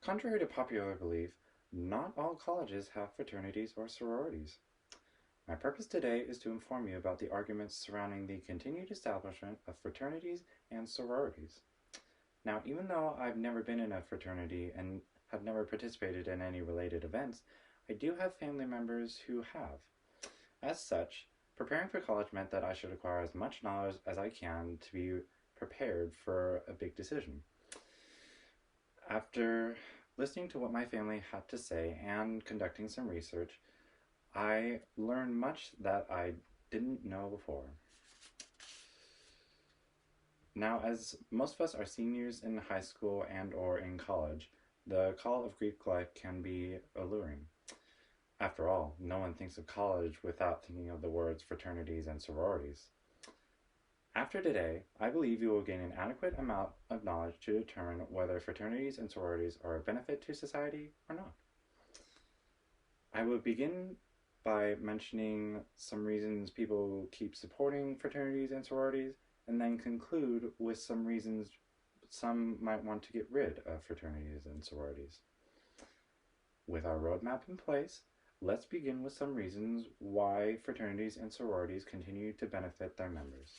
Contrary to popular belief, not all colleges have fraternities or sororities. My purpose today is to inform you about the arguments surrounding the continued establishment of fraternities and sororities. Now, even though I've never been in a fraternity and have never participated in any related events, I do have family members who have. As such, preparing for college meant that I should acquire as much knowledge as I can to be prepared for a big decision. After listening to what my family had to say and conducting some research, I learned much that I didn't know before. Now, as most of us are seniors in high school and or in college, the call of Greek life can be alluring. After all, no one thinks of college without thinking of the words fraternities and sororities. After today, I believe you will gain an adequate amount of knowledge to determine whether fraternities and sororities are a benefit to society or not. I will begin by mentioning some reasons people keep supporting fraternities and sororities, and then conclude with some reasons some might want to get rid of fraternities and sororities. With our roadmap in place, let's begin with some reasons why fraternities and sororities continue to benefit their members.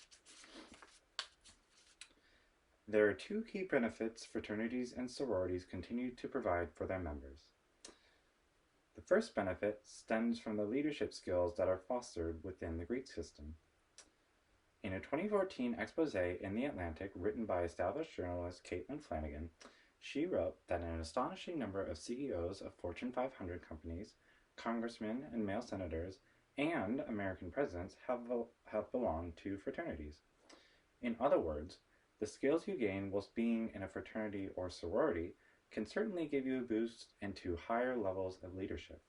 There are two key benefits fraternities and sororities continue to provide for their members. The first benefit stems from the leadership skills that are fostered within the Greek system. In a 2014 expose in The Atlantic written by established journalist Caitlin Flanagan, she wrote that an astonishing number of CEOs of Fortune 500 companies, congressmen and male senators, and American presidents have belonged to fraternities. In other words, the skills you gain whilst being in a fraternity or sorority can certainly give you a boost into higher levels of leadership.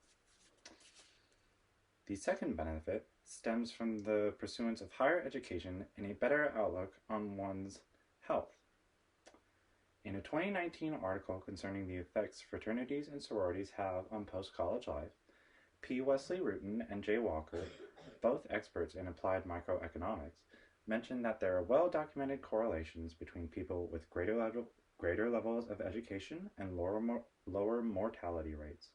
The second benefit stems from the pursuance of higher education and a better outlook on one's health. In a 2019 article concerning the effects fraternities and sororities have on post-college life, P. Wesley Rutan and J. Walker, both experts in applied microeconomics, mentioned that there are well-documented correlations between people with greater levels of education and lower mortality rates.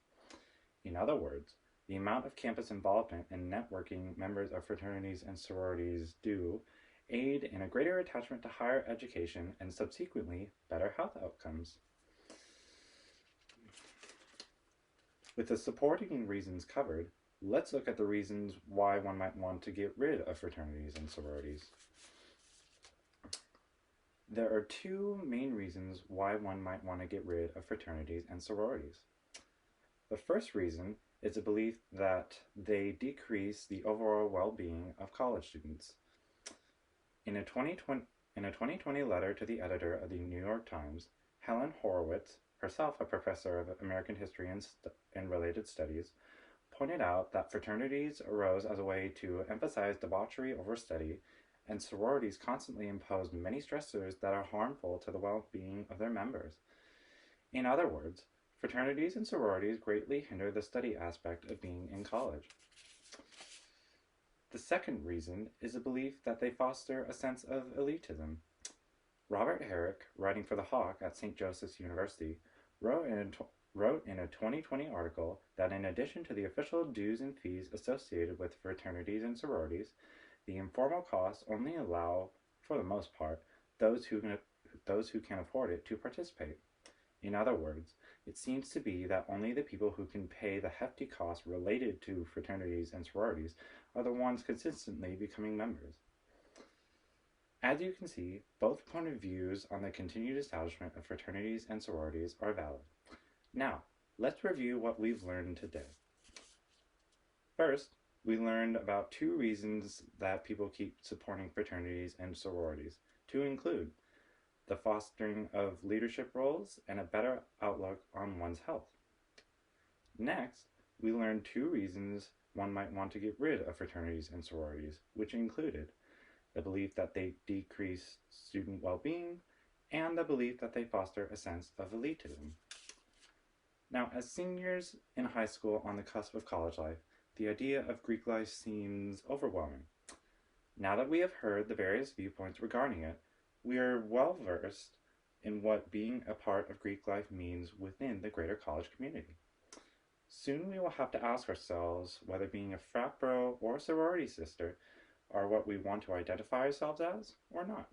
In other words, the amount of campus involvement and networking members of fraternities and sororities do aid in a greater attachment to higher education and subsequently better health outcomes. With the supporting reasons covered, let's look at the reasons why one might want to get rid of fraternities and sororities. There are two main reasons why one might want to get rid of fraternities and sororities. The first reason is a belief that they decrease the overall well-being of college students. In a 2020 letter to the editor of the New York Times, Helen Horowitz, herself a professor of American history and related studies, pointed out that fraternities arose as a way to emphasize debauchery over study, and sororities constantly imposed many stressors that are harmful to the well-being of their members. In other words, fraternities and sororities greatly hinder the study aspect of being in college. The second reason is a belief that they foster a sense of elitism. Robert Herrick, writing for The Hawk at St. Joseph's University, wrote in a 2020 article that in addition to the official dues and fees associated with fraternities and sororities, the informal costs only allow, for the most part, those who can afford it to participate. In other words, it seems to be that only the people who can pay the hefty costs related to fraternities and sororities are the ones consistently becoming members. As you can see, both point of views on the continued establishment of fraternities and sororities are valid. Now, let's review what we've learned today. First, we learned about two reasons that people keep supporting fraternities and sororities, to include the fostering of leadership roles and a better outlook on one's health. Next, we learned two reasons one might want to get rid of fraternities and sororities, which included the belief that they decrease student well-being and the belief that they foster a sense of elitism. Now, as seniors in high school on the cusp of college life, the idea of Greek life seems overwhelming. Now that we have heard the various viewpoints regarding it, we are well versed in what being a part of Greek life means within the greater college community. Soon we will have to ask ourselves whether being a frat bro or sorority sister are what we want to identify ourselves as or not.